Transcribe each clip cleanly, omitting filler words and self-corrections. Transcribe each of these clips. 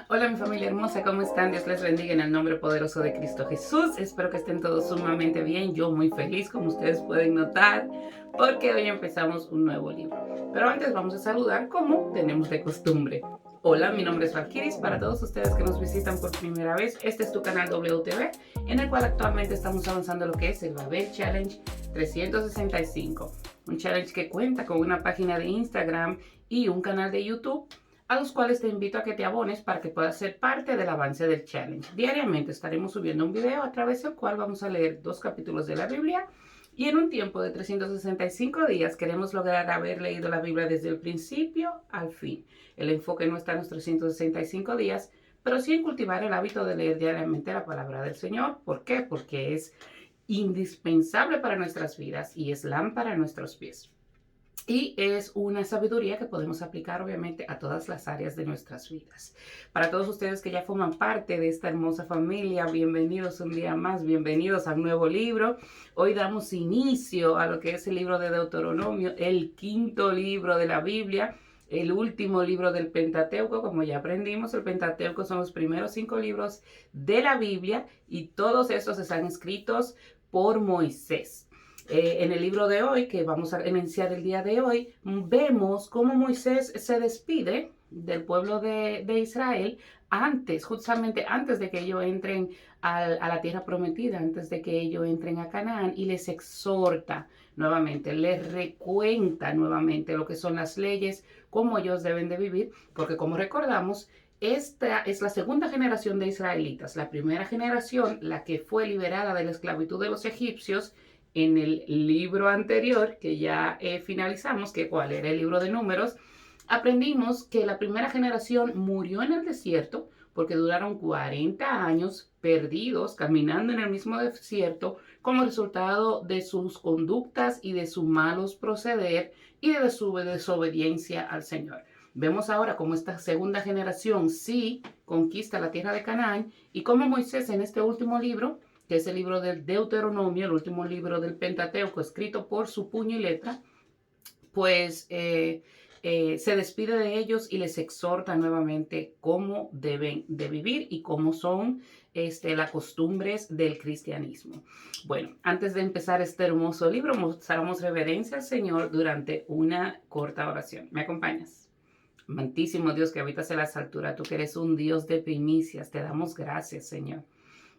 Hola mi familia hermosa, ¿cómo están? Dios les bendiga en el nombre poderoso de Cristo Jesús. Espero que estén todos sumamente bien. Yo muy feliz, como ustedes pueden notar, porque hoy empezamos un nuevo libro. Pero antes vamos a saludar como tenemos de costumbre. Hola, mi nombre es Valkiris. Para todos ustedes que nos visitan por primera vez, este es tu canal WTV, en el cual actualmente estamos avanzando lo que es el Babel Challenge 365. Un challenge que cuenta con una página de Instagram y un canal de YouTube, a los cuales te invito a que te abones para que puedas ser parte del avance del challenge. Diariamente estaremos subiendo un video a través del cual vamos a leer 2 capítulos de la Biblia, y en un tiempo de 365 días queremos lograr haber leído la Biblia desde el principio al fin. El enfoque no está en los 365 días, pero sí en cultivar el hábito de leer diariamente la palabra del Señor. ¿Por qué? Porque es indispensable para nuestras vidas y es lámpara a nuestros pies. Y es una sabiduría que podemos aplicar obviamente a todas las áreas de nuestras vidas. Para todos ustedes que ya forman parte de esta hermosa familia, bienvenidos un día más, bienvenidos a un nuevo libro. Hoy damos inicio a lo que es el libro de Deuteronomio, el quinto libro de la Biblia, el último libro del Pentateuco. Como ya aprendimos, el Pentateuco son los primeros 5 libros de la Biblia y todos estos están escritos por Moisés. En el libro de hoy, que vamos a iniciar el día de hoy, vemos cómo Moisés se despide del pueblo de Israel justamente antes de que ellos entren a la tierra prometida, antes de que ellos entren a Canaán, y les exhorta nuevamente, les recuenta nuevamente lo que son las leyes, cómo ellos deben de vivir, porque como recordamos, esta es la segunda generación de israelitas. La primera generación, la que fue liberada de la esclavitud de los egipcios, en el libro anterior, que ya finalizamos, que cuál era el libro de Números, aprendimos que la primera generación murió en el desierto porque duraron 40 años perdidos, caminando en el mismo desierto, como resultado de sus conductas y de sus malos proceder y de su desobediencia al Señor. Vemos ahora cómo esta segunda generación sí conquista la tierra de Canaán, y cómo Moisés en este último libro, que es el libro del Deuteronomio, el último libro del Pentateuco, escrito por su puño y letra, pues se despide de ellos y les exhorta nuevamente cómo deben de vivir y cómo son las costumbres del cristianismo. Bueno, antes de empezar este hermoso libro, mostramos reverencia al Señor durante una corta oración. ¿Me acompañas? Amantísimo Dios que habitas en las alturas, tú que eres un Dios de primicias, te damos gracias, Señor.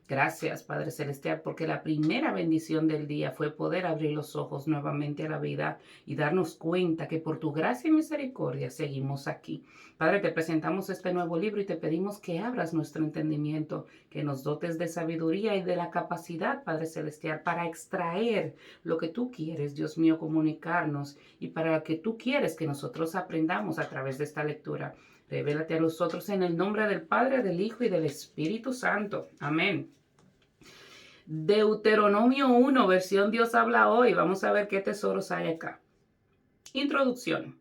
Gracias, Padre Celestial, porque la primera bendición del día fue poder abrir los ojos nuevamente a la vida y darnos cuenta que por tu gracia y misericordia seguimos aquí. Padre, te presentamos este nuevo libro y te pedimos que abras nuestro entendimiento, que nos dotes de sabiduría y de la capacidad, Padre Celestial, para extraer lo que tú quieres, Dios mío, comunicarnos, y para lo que tú quieres que nosotros aprendamos a través de esta lectura. Revélate a nosotros en el nombre del Padre, del Hijo y del Espíritu Santo. Amén. Deuteronomio 1, versión Dios habla hoy. Vamos a ver qué tesoros hay acá. Introducción.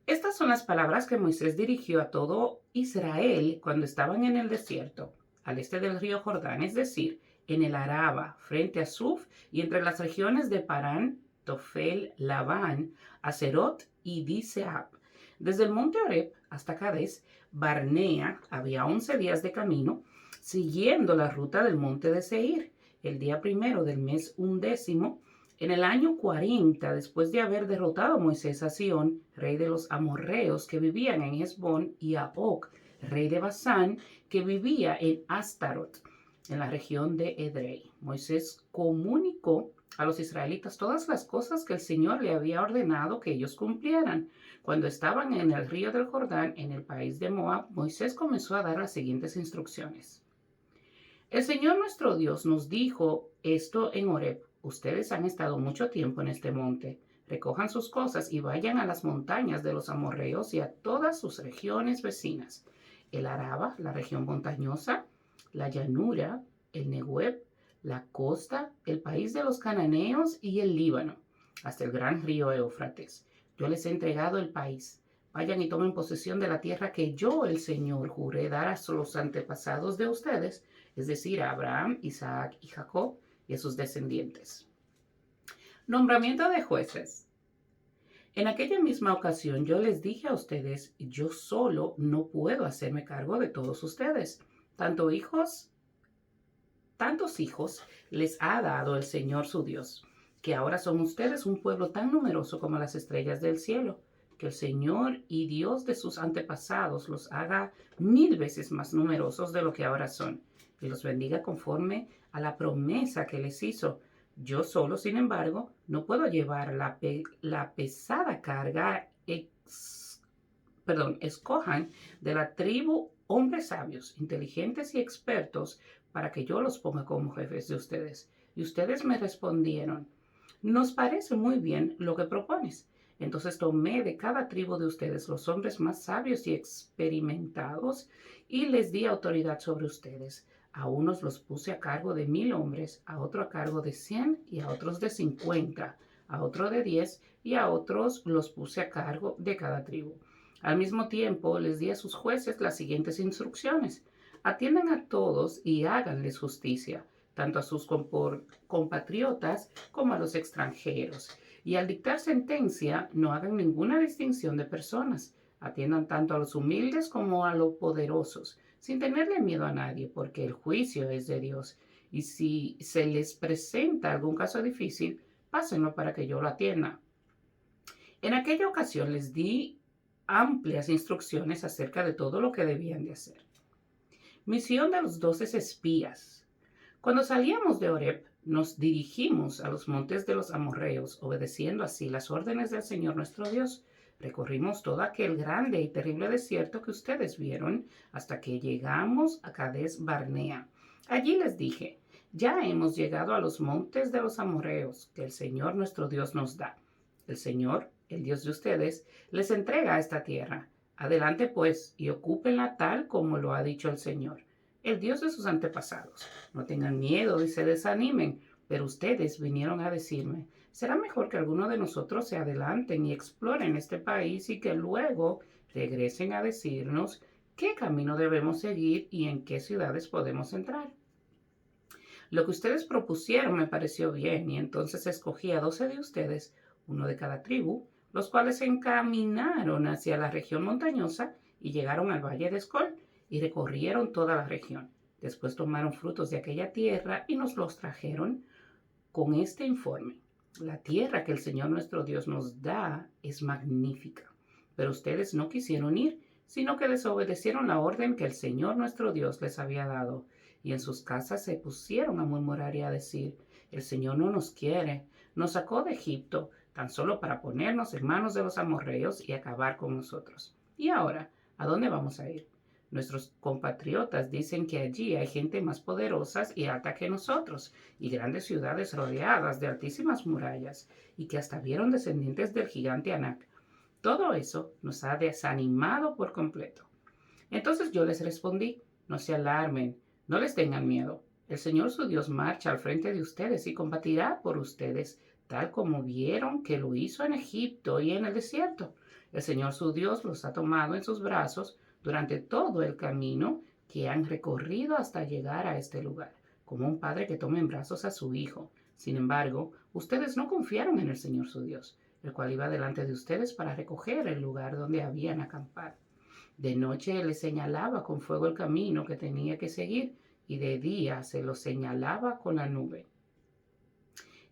Estas son las palabras que Moisés dirigió a todo Israel cuando estaban en el desierto, al este del río Jordán, es decir, en el Araba, frente a Suf, y entre las regiones de Parán, Tofel, Labán, Acerot y Diseab. Desde el monte Oreb hasta Cades Barnea había 11 días de camino, siguiendo la ruta del monte de Seir. El día primero del mes 11, en el año 40, después de haber derrotado a Moisés a Sihón, rey de los amorreos que vivían en Hesbón, y a Og, rey de Basán, que vivía en Astarot, en la región de Edrei. Moisés comunicó a los israelitas todas las cosas que el Señor le había ordenado que ellos cumplieran. Cuando estaban en el río del Jordán, en el país de Moab, Moisés comenzó a dar las siguientes instrucciones. El Señor nuestro Dios nos dijo esto en Horeb: ustedes han estado mucho tiempo en este monte. Recojan sus cosas y vayan a las montañas de los amorreos y a todas sus regiones vecinas: el Araba, la región montañosa, la llanura, el Negueb, la costa, el país de los cananeos y el Líbano, hasta el gran río Éufrates. Yo les he entregado el país. Vayan y tomen posesión de la tierra que yo, el Señor, juré dar a los antepasados de ustedes, es decir, a Abraham, Isaac y Jacob, y a sus descendientes. Nombramiento de jueces. En aquella misma ocasión yo les dije a ustedes, yo solo no puedo hacerme cargo de todos ustedes. Tanto hijos, tantos hijos les ha dado el Señor su Dios, que ahora son ustedes un pueblo tan numeroso como las estrellas del cielo. Que el Señor y Dios de sus antepasados los haga 1000 veces más numerosos de lo que ahora son, y los bendiga conforme a la promesa que les hizo. Yo solo, sin embargo, no puedo llevar la pesada carga. Escojan de la tribu hombres sabios, inteligentes y expertos para que yo los ponga como jefes de ustedes. Y ustedes me respondieron, nos parece muy bien lo que propones. Entonces tomé de cada tribu de ustedes los hombres más sabios y experimentados y les di autoridad sobre ustedes. A unos los puse a cargo de 1000 hombres, a otro a cargo de 100 y a otros de 50, a otro de 10 y a otros los puse a cargo de cada tribu. Al mismo tiempo les di a sus jueces las siguientes instrucciones. Atiendan a todos y háganles justicia, tanto a sus compatriotas como a los extranjeros. Y al dictar sentencia, no hagan ninguna distinción de personas. Atiendan tanto a los humildes como a los poderosos, sin tenerle miedo a nadie, porque el juicio es de Dios. Y si se les presenta algún caso difícil, pásenlo para que yo lo atienda. En aquella ocasión les di amplias instrucciones acerca de todo lo que debían de hacer. Misión de los 12 espías. Cuando salíamos de Horeb, nos dirigimos a los montes de los amorreos, obedeciendo así las órdenes del Señor nuestro Dios. Recorrimos todo aquel grande y terrible desierto que ustedes vieron hasta que llegamos a Cades Barnea. Allí les dije, ya hemos llegado a los montes de los amorreos que el Señor nuestro Dios nos da. El Señor, el Dios de ustedes, les entrega esta tierra. Adelante pues y ocúpenla tal como lo ha dicho el Señor, el Dios de sus antepasados. No tengan miedo y se desanimen, pero ustedes vinieron a decirme, será mejor que alguno de nosotros se adelanten y exploren este país y que luego regresen a decirnos qué camino debemos seguir y en qué ciudades podemos entrar. Lo que ustedes propusieron me pareció bien y entonces escogí a 12 de ustedes, uno de cada tribu, los cuales se encaminaron hacia la región montañosa y llegaron al valle de Escol y recorrieron toda la región. Después tomaron frutos de aquella tierra y nos los trajeron con este informe. La tierra que el Señor nuestro Dios nos da es magnífica, pero ustedes no quisieron ir, sino que desobedecieron la orden que el Señor nuestro Dios les había dado, y en sus casas se pusieron a murmurar y a decir, el Señor no nos quiere, nos sacó de Egipto, tan solo para ponernos en manos de los amorreos y acabar con nosotros. Y ahora, ¿a dónde vamos a ir? Nuestros compatriotas dicen que allí hay gente más poderosa y alta que nosotros, y grandes ciudades rodeadas de altísimas murallas, y que hasta vieron descendientes del gigante Anac. Todo eso nos ha desanimado por completo. Entonces yo les respondí, no se alarmen, no les tengan miedo. El Señor su Dios marcha al frente de ustedes y combatirá por ustedes, tal como vieron que lo hizo en Egipto y en el desierto. El Señor su Dios los ha tomado en sus brazos durante todo el camino que han recorrido hasta llegar a este lugar, como un padre que toma en brazos a su hijo. Sin embargo, ustedes no confiaron en el Señor su Dios, el cual iba delante de ustedes para recoger el lugar donde habían acampado. De noche les señalaba con fuego el camino que tenía que seguir, y de día se lo señalaba con la nube.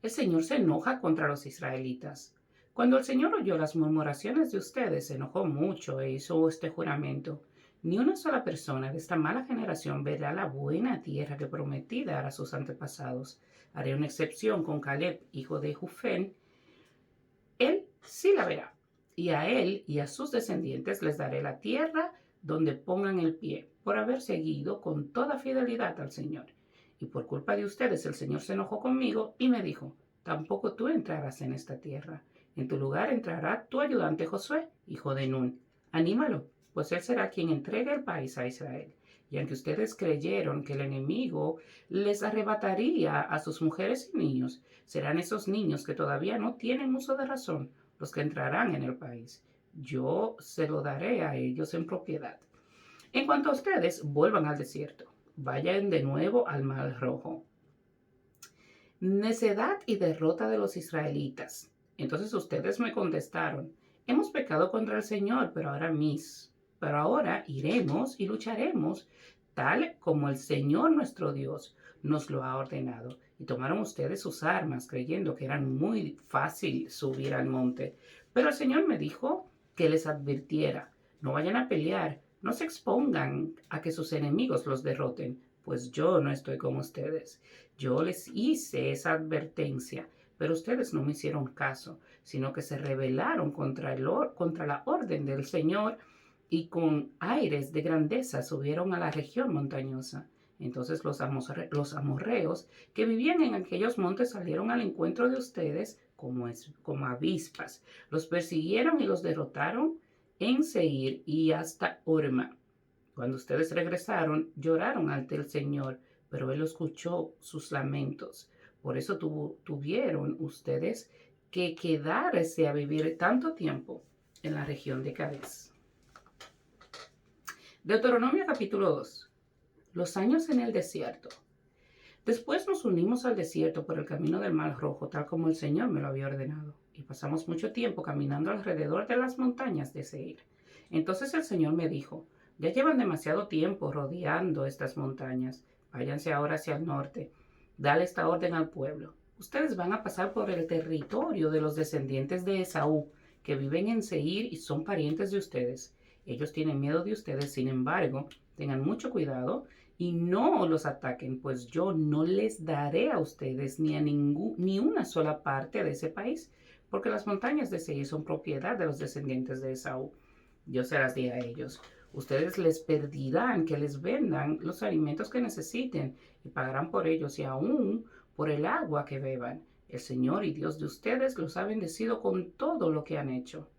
El Señor se enoja contra los israelitas. Cuando el Señor oyó las murmuraciones de ustedes, se enojó mucho e hizo este juramento. Ni una sola persona de esta mala generación verá la buena tierra que prometí dar a sus antepasados. Haré una excepción con Caleb, hijo de Jufén. Él sí la verá. Y a él y a sus descendientes les daré la tierra donde pongan el pie, por haber seguido con toda fidelidad al Señor. Y por culpa de ustedes el Señor se enojó conmigo y me dijo, tampoco tú entrarás en esta tierra. En tu lugar entrará tu ayudante Josué, hijo de Nun. Anímalo, pues él será quien entregue el país a Israel. Y aunque ustedes creyeron que el enemigo les arrebataría a sus mujeres y niños, serán esos niños que todavía no tienen uso de razón los que entrarán en el país. Yo se lo daré a ellos en propiedad. En cuanto a ustedes, vuelvan al desierto. Vayan de nuevo al Mar Rojo. Necedad y derrota de los israelitas. Entonces ustedes me contestaron, hemos pecado contra el Señor, pero ahora iremos y lucharemos, tal como el Señor nuestro Dios nos lo ha ordenado. Y tomaron ustedes sus armas, creyendo que era muy fácil subir al monte. Pero el Señor me dijo que les advirtiera, no vayan a pelear, no se expongan a que sus enemigos los derroten, pues yo no estoy con ustedes. Yo les hice esa advertencia, pero ustedes no me hicieron caso, sino que se rebelaron contra la orden del Señor y con aires de grandeza subieron a la región montañosa. Entonces los amorreos que vivían en aquellos montes salieron al encuentro de ustedes como avispas. Los persiguieron y los derrotaron en Seir y hasta Horma. Cuando ustedes regresaron, lloraron ante el Señor, pero Él escuchó sus lamentos. Por eso tuvieron ustedes que quedarse a vivir tanto tiempo en la región de Cades. Deuteronomio capítulo 2. Los años en el desierto. Después nos unimos al desierto por el camino del Mar Rojo, tal como el Señor me lo había ordenado, y pasamos mucho tiempo caminando alrededor de las montañas de Seir. Entonces el Señor me dijo, ya llevan demasiado tiempo rodeando estas montañas. Váyanse ahora hacia el norte. Dale esta orden al pueblo. Ustedes van a pasar por el territorio de los descendientes de Esaú, que viven en Seir y son parientes de ustedes. Ellos tienen miedo de ustedes, sin embargo, tengan mucho cuidado y no los ataquen, pues yo no les daré a ustedes ni una sola parte de ese país, porque las montañas de Seir son propiedad de los descendientes de Esaú. Yo se las di a ellos. Ustedes les pedirán que les vendan los alimentos que necesiten y pagarán por ellos y aún por el agua que beban. El Señor y Dios de ustedes los ha bendecido con todo lo que han hecho.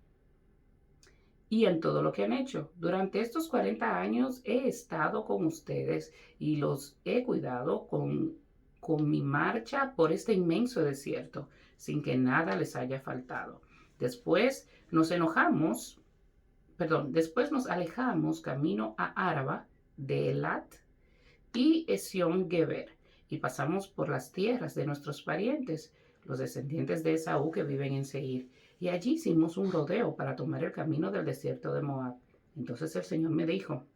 Y en todo lo que han hecho. Durante estos 40 años he estado con ustedes y los he cuidado con mi marcha por este inmenso desierto, sin que nada les haya faltado. Después nos alejamos camino a Araba, de Elat y Esión Geber, y pasamos por las tierras de nuestros parientes, los descendientes de Esaú que viven en Seir, y allí hicimos un rodeo para tomar el camino del desierto de Moab. Entonces el Señor me dijo,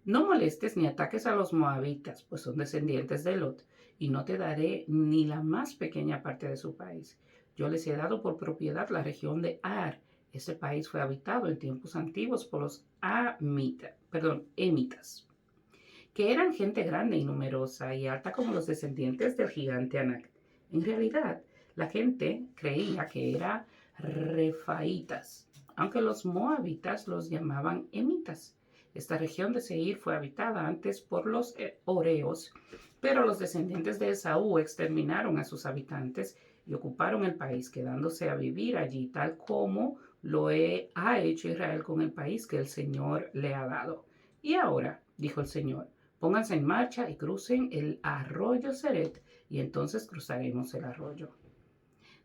no molestes ni ataques a los moabitas, pues son descendientes de Lot, y no te daré ni la más pequeña parte de su país. Yo les he dado por propiedad la región de Ar. Ese país fue habitado en tiempos antiguos por los emitas, que eran gente grande y numerosa y alta como los descendientes del gigante Anac. En realidad, la gente creía que eran refaitas, aunque los moabitas los llamaban emitas. Esta región de Seir fue habitada antes por los horeos, pero los descendientes de Esaú exterminaron a sus habitantes y ocuparon el país, quedándose a vivir allí, tal como ha hecho Israel con el país que el Señor le ha dado. Y ahora, dijo el Señor, pónganse en marcha y crucen el arroyo Seret, y entonces cruzaremos el arroyo.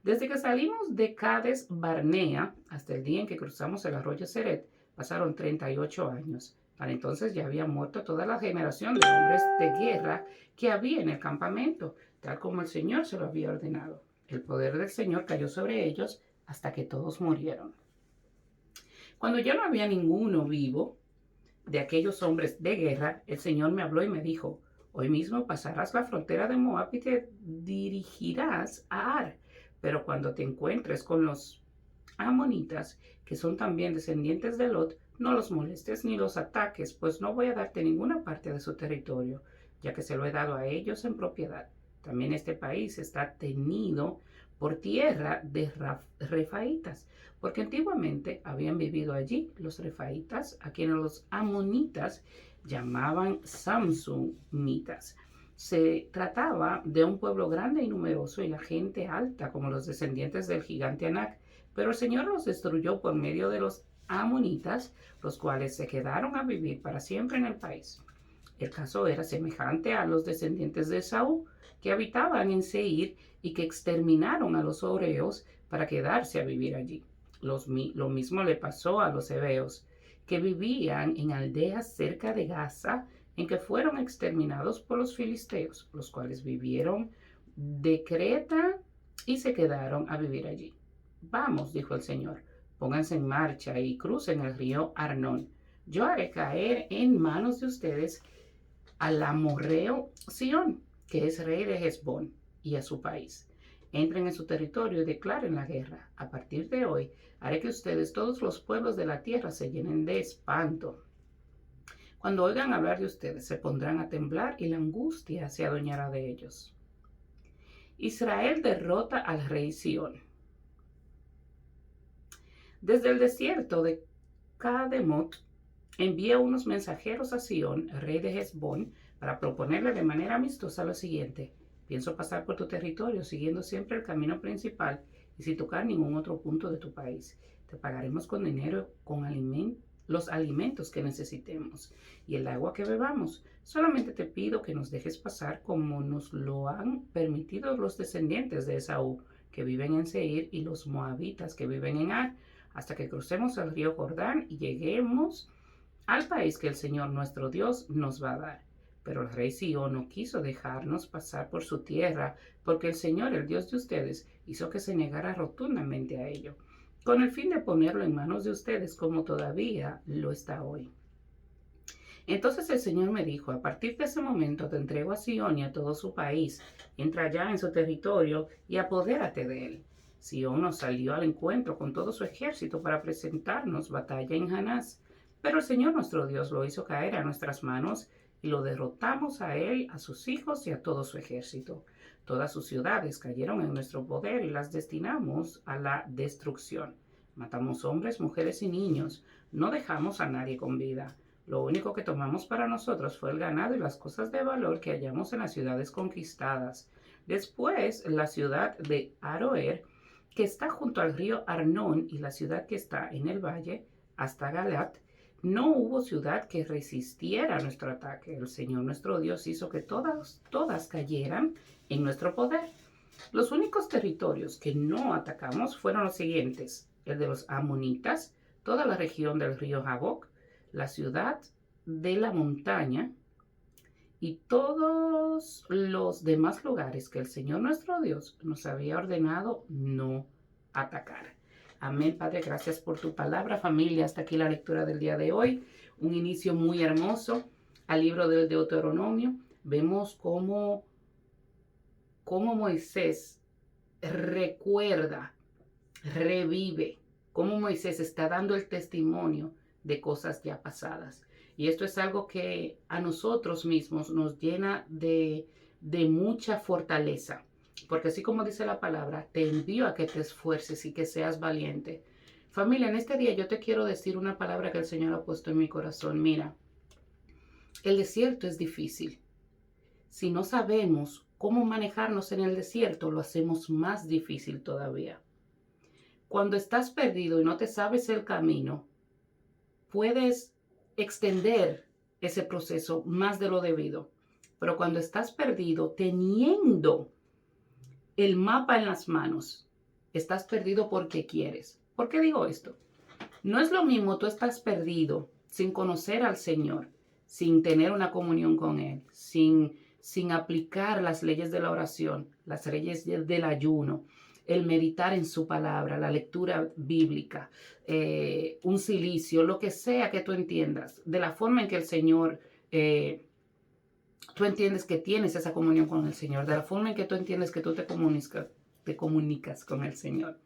Desde que salimos de Cades Barnea hasta el día en que cruzamos el arroyo Seret, pasaron 38 años. Para entonces ya había muerto toda la generación de hombres de guerra que había en el campamento, tal como el Señor se lo había ordenado. El poder del Señor cayó sobre ellos hasta que todos murieron. Cuando ya no había ninguno vivo de aquellos hombres de guerra, el Señor me habló y me dijo, hoy mismo pasarás la frontera de Moab y te dirigirás a Ar, pero cuando te encuentres con los amonitas, que son también descendientes de Lot, no los molestes ni los ataques, pues no voy a darte ninguna parte de su territorio, ya que se lo he dado a ellos en propiedad. También este país está tenido por tierra de refaitas, porque antiguamente habían vivido allí los refaitas, a quienes los amonitas llamaban samsumitas. Se trataba de un pueblo grande y numeroso y la gente alta, como los descendientes del gigante Anac, pero el Señor los destruyó por medio de los amonitas, los cuales se quedaron a vivir para siempre en el país. El caso era semejante a los descendientes de Esaú, que habitaban en Seir y que exterminaron a los horeos para quedarse a vivir allí. Lo mismo le pasó a los heveos, que vivían en aldeas cerca de Gaza, en que fueron exterminados por los filisteos, los cuales vivieron de Creta y se quedaron a vivir allí. Vamos, dijo el Señor, pónganse en marcha y crucen el río Arnón. Yo haré caer en manos de ustedes al amorreo Sión, que es rey de Hesbón, y a su país. Entren en su territorio y declaren la guerra. A partir de hoy, haré que ustedes, todos los pueblos de la tierra, se llenen de espanto. Cuando oigan hablar de ustedes, se pondrán a temblar y la angustia se adueñará de ellos. Israel derrota al rey Sión. Desde el desierto de Cademot envía unos mensajeros a Sión, rey de Hesbón, para proponerle de manera amistosa lo siguiente: pienso pasar por tu territorio siguiendo siempre el camino principal y sin tocar ningún otro punto de tu país. Te pagaremos con dinero, con los alimentos que necesitemos y el agua que bebamos. Solamente te pido que nos dejes pasar como nos lo han permitido los descendientes de Esaú, que viven en Seir, y los moabitas que viven en Ar, hasta que crucemos el río Jordán y lleguemos al país que el Señor nuestro Dios nos va a dar. Pero el rey Sihón no quiso dejarnos pasar por su tierra, porque el Señor, el Dios de ustedes, hizo que se negara rotundamente a ello, con el fin de ponerlo en manos de ustedes, como todavía lo está hoy. Entonces el Señor me dijo: a partir de ese momento te entrego a Sihón y a todo su país. Entra ya en su territorio y apodérate de él. Sihón nos salió al encuentro con todo su ejército para presentarnos batalla en Janás. Pero el Señor nuestro Dios lo hizo caer a nuestras manos y lo derrotamos a él, a sus hijos y a todo su ejército. Todas sus ciudades cayeron en nuestro poder y las destinamos a la destrucción. Matamos hombres, mujeres y niños. No dejamos a nadie con vida. Lo único que tomamos para nosotros fue el ganado y las cosas de valor que hallamos en las ciudades conquistadas. Después, la ciudad de Aroer, que está junto al río Arnón, y la ciudad que está en el valle, hasta Galat, no hubo ciudad que resistiera a nuestro ataque. El Señor nuestro Dios hizo que todas cayeran en nuestro poder. Los únicos territorios que no atacamos fueron los siguientes: el de los amonitas, toda la región del río Jaboc, la ciudad de la montaña y todos los demás lugares que el Señor nuestro Dios nos había ordenado no atacar. Amén, Padre, gracias por tu palabra, familia. Hasta aquí la lectura del día de hoy. Un inicio muy hermoso al libro del Deuteronomio. Vemos cómo Moisés recuerda, revive, cómo Moisés está dando el testimonio de cosas ya pasadas. Y esto es algo que a nosotros mismos nos llena de mucha fortaleza. Porque así como dice la palabra, te envío a que te esfuerces y que seas valiente. Familia, en este día yo te quiero decir una palabra que el Señor ha puesto en mi corazón. Mira, el desierto es difícil. Si no sabemos cómo manejarnos en el desierto, lo hacemos más difícil todavía. Cuando estás perdido y no te sabes el camino, puedes extender ese proceso más de lo debido. Pero cuando estás perdido, teniendo el mapa en las manos, estás perdido porque quieres. ¿Por qué digo esto? No es lo mismo tú estás perdido sin conocer al Señor, sin tener una comunión con Él, sin aplicar las leyes de la oración, las leyes del ayuno, el meditar en su palabra, la lectura bíblica, un cilicio, lo que sea que tú entiendas, de la forma en que el Señor, tú entiendes que tienes esa comunión con el Señor, de la forma en que tú entiendes que tú te comunicas con el Señor.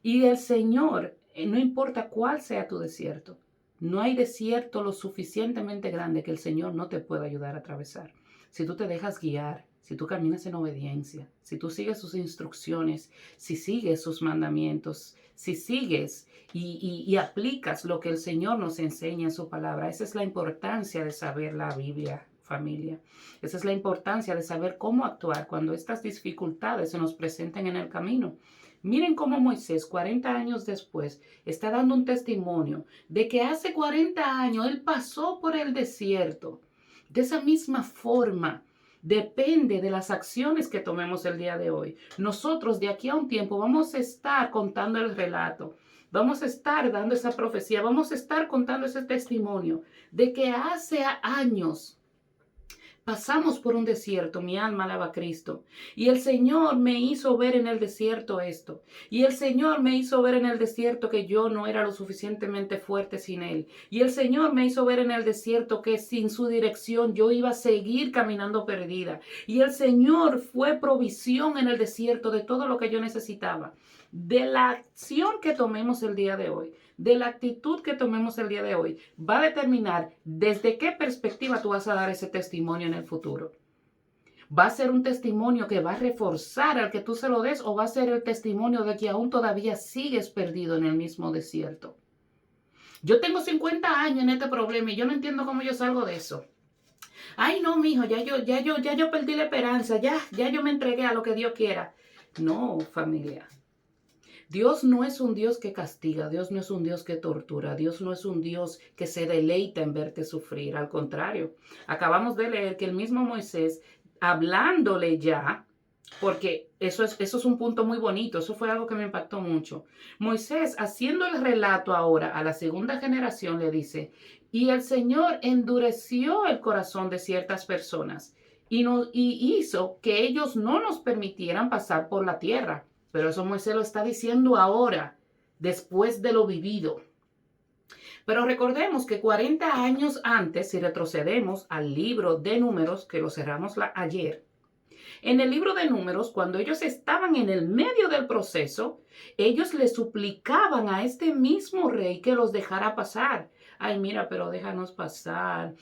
Y el Señor, no importa cuál sea tu desierto, no hay desierto lo suficientemente grande que el Señor no te pueda ayudar a atravesar. Si tú te dejas guiar, si tú caminas en obediencia, si tú sigues sus instrucciones, si sigues sus mandamientos, si sigues y aplicas lo que el Señor nos enseña en su palabra. Esa es la importancia de saber la Biblia, familia. Esa es la importancia de saber cómo actuar cuando estas dificultades se nos presenten en el camino. Miren cómo Moisés, 40 años después, está dando un testimonio de que hace 40 años él pasó por el desierto. De esa misma forma, depende de las acciones que tomemos el día de hoy. Nosotros de aquí a un tiempo vamos a estar contando el relato, vamos a estar dando esa profecía, vamos a estar contando ese testimonio de que hace años Pasamos por un desierto, mi alma alaba a Cristo. Y el Señor me hizo ver en el desierto esto. Y el Señor me hizo ver en el desierto que yo no era lo suficientemente fuerte sin Él. Y el Señor me hizo ver en el desierto que sin su dirección yo iba a seguir caminando perdida. Y el Señor fue provisión en el desierto de todo lo que yo necesitaba. De la acción que tomemos el día de hoy, de la actitud que tomemos el día de hoy, va a determinar desde qué perspectiva tú vas a dar ese testimonio en el futuro. ¿Va a ser un testimonio que va a reforzar al que tú se lo des o va a ser el testimonio de que aún todavía sigues perdido en el mismo desierto? Yo tengo 50 años en este problema y yo no entiendo cómo yo salgo de eso. Ay, no, mijo, ya yo perdí la esperanza, ya yo me entregué a lo que Dios quiera. No, familia. Dios no es un Dios que castiga, Dios no es un Dios que tortura, Dios no es un Dios que se deleita en verte sufrir. Al contrario, acabamos de leer que el mismo Moisés, hablándole ya, porque eso es un punto muy bonito, eso fue algo que me impactó mucho. Moisés, haciendo el relato ahora a la segunda generación, le dice, y el Señor endureció el corazón de ciertas personas y hizo que ellos no nos permitieran pasar por la tierra. Pero eso Moisés lo está diciendo ahora, después de lo vivido. Pero recordemos que 40 años antes, si retrocedemos al libro de Números, que lo cerramos ayer, en el libro de Números, cuando ellos estaban en el medio del proceso, ellos le suplicaban a este mismo rey que los dejara pasar. Ay, mira, pero déjanos pasar.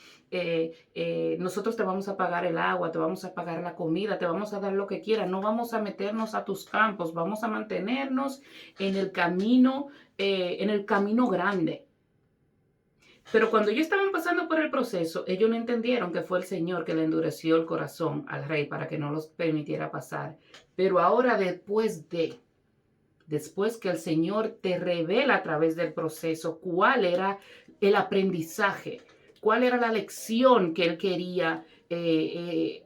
Nosotros te vamos a pagar el agua, te vamos a pagar la comida, te vamos a dar lo que quieras. No vamos a meternos a tus campos, vamos a mantenernos en el camino grande. Pero cuando ellos estaban pasando por el proceso, ellos no entendieron que fue el Señor que le endureció el corazón al rey para que no los permitiera pasar. Pero ahora después que el Señor te revela a través del proceso cuál era el aprendizaje, cuál era la lección que Él quería,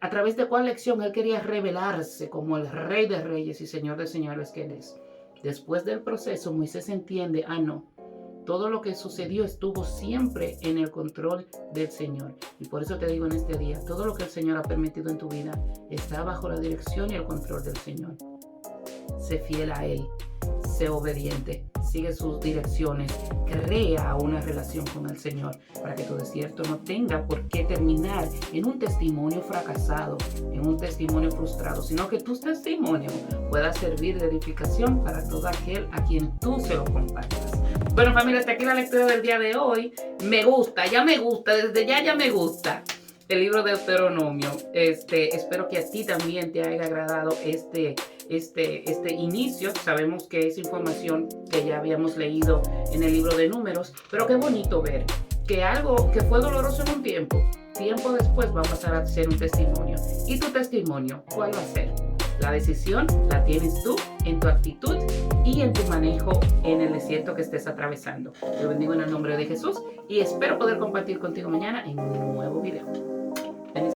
a través de cuál lección Él quería revelarse como el Rey de Reyes y Señor de Señores que Él es. Después del proceso, Moisés entiende, no. Todo lo que sucedió estuvo siempre en el control del Señor. Y por eso te digo en este día, todo lo que el Señor ha permitido en tu vida está bajo la dirección y el control del Señor. Sé fiel a Él, sé obediente, sigue sus direcciones, crea una relación con el Señor para que tu desierto no tenga por qué terminar en un testimonio fracasado, en un testimonio frustrado, sino que tu testimonio pueda servir de edificación para todo aquel a quien tú se lo compartas. Bueno, familia, hasta aquí la lectura del día de hoy. Me gusta, desde ya me gusta el libro de Deuteronomio. Espero que a ti también te haya agradado este inicio. Sabemos que es información que ya habíamos leído en el libro de Números, pero qué bonito ver que algo que fue doloroso en un tiempo después va a pasar a ser un testimonio. ¿Y tu testimonio cuál va a ser? La decisión la tienes tú en tu actitud y en tu manejo en el desierto que estés atravesando. Te bendigo en el nombre de Jesús y espero poder compartir contigo mañana en un nuevo video.